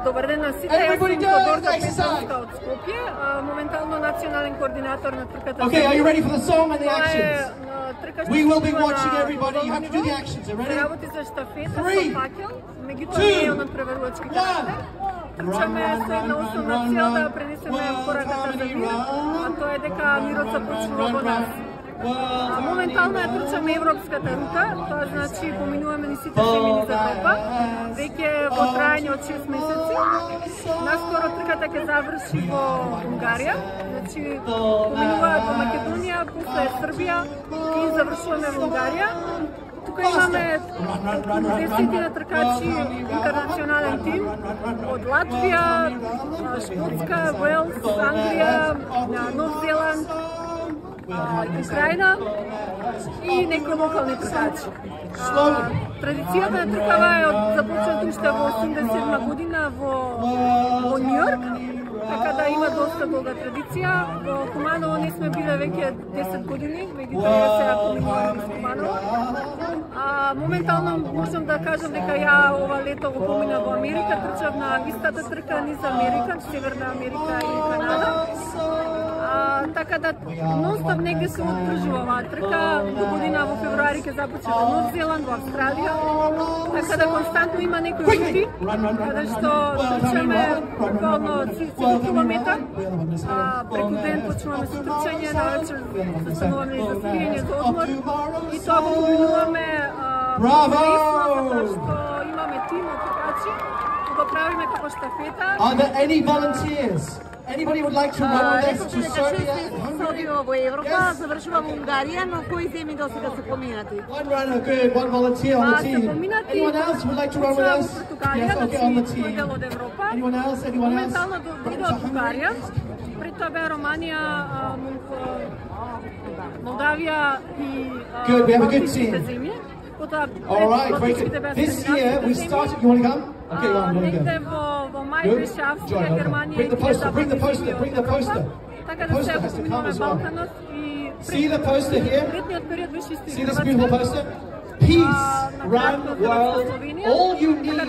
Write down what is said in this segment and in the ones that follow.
Добър ден на всички. Аз съм Тодорка Петровска от Скопие, моментално национален координатор на тръката. Okay, are you ready for the song and the actions? We will be watching everybody. You have to do the actions. Are you ready? Работи за щафета, с факел, мегито не е на преверлачки карате. Тръчаме с една основна цел да пренесеме поръката за мир, а то е дека мирот започнува во нас. Моментално ја трчаме европската рута, тоа значи поминуваме ни сите земји за Европа, веќе во трајање од 6 месеци. Наскоро трката ќе заврши во Унгарија, значи поминуваат во Македонија, после Србија и завршуваме во Унгарија. Тука имаме 10 тркачи, интернационален тим од Латвија, Шкотска, Уелс, Англија, Нов Зеланд, Украина и некои локални тркачи. Традицијата на тркава е започната уште во 87 година во Њујорк, така да има доста долга традиција. Во Куманово не сме биле веќе 10 години, меѓутоа сега поминуваме низ Куманово. Моментално можам да кажам дека ја ова лето го помина во Америка, трчав на истата трка низ Америка, Северна Америка и Канада. Така да нон-стоп негде се одржува оваа трка. До година во февруари ќе започне во Нов Зеланд, во Австралија. Така да константно има некои рути, каде што трчаме буквално 30 километар. Преку ден почнуваме со трчање, навечер застануваме за спиење, за одмор. И тоа го поминуваме лесно, затоа што имаме тим од тркачи, го правиме како штафета. Are there any volunteers? Anybody would like to run with us to Serbia? Во Европа, завршува во Унгарија, но кои земји досега се поминати? One runner, good. One volunteer on the team. Anyone else would like to run with us? Yes, okay, on the team. Anyone else? Anyone else? Моментално дојде од Унгарија, пред тоа беа Романија, Молдавија и Балтичките земји. All right, great. This year we started. You want to come? Okay, you want to go. Негде во мај беше Австрија, Германија и Китай. Bring the poster. Така да сега поминуваме Балканот и See the poster here? предниот период беше исто. See this beautiful poster? Peace, run, world. All you need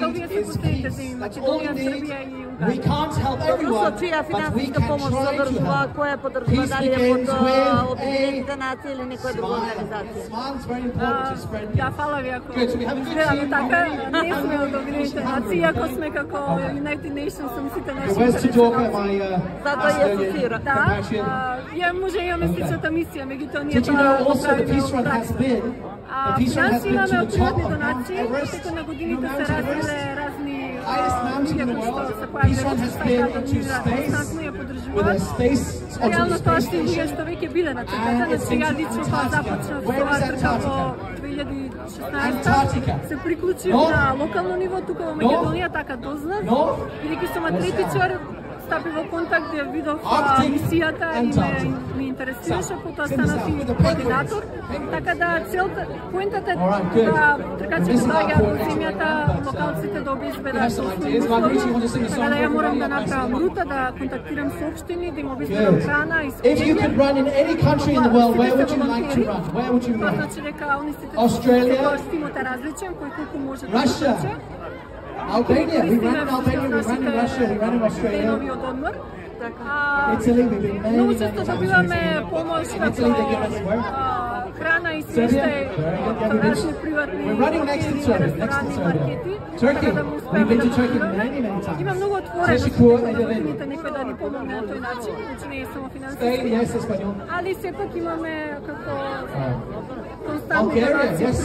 is peace. That's all you need. We can't help everyone, but we can try to help. Peace begins with a smile. It's very important to spread peace. Да, фала ви ако. Good, so we have a good team. Така не сме од Обединените нации, ако сме како United Nations, сум сите наши. Where's Tudorka, my Затоа ја асоцира. Ја може имаме сличната мисија, меѓутоа ние Did you know also the peace run has been? The peace run has been to the top of Mount Everest, the highest mountain in the world. Peace run has been into space with a space onto the space station. And it's in Antarctica. Where is Antarctica? Се приклучив на локално ниво, тука во Македонија, така дознав. Бидејќи сум атлетичар, стапи во контакт, ја видов мисијата и ме интересираше, потоа станав и координатор. Така да целта, поентата е да тркачите доаѓаат во земјата, локалците да обезбедат услови, така да ја морам да направам рута, да контактирам со општини, да им обезбедам храна и спиење. If you could run in any country in the world, where would you like to run? Where would you run? Australia? Russia? Albania? We ran in Albania, we ran in Russia, we ran in Australia. Italy, we've been many, many times in Italy. They give us work. Serbia? We're running next in Serbia, Turkey, we've been to Turkey many, many times. Seshikua and Yelena. Spain, yes, Espanol. Ali сепак имаме како константни Bulgaria, yes.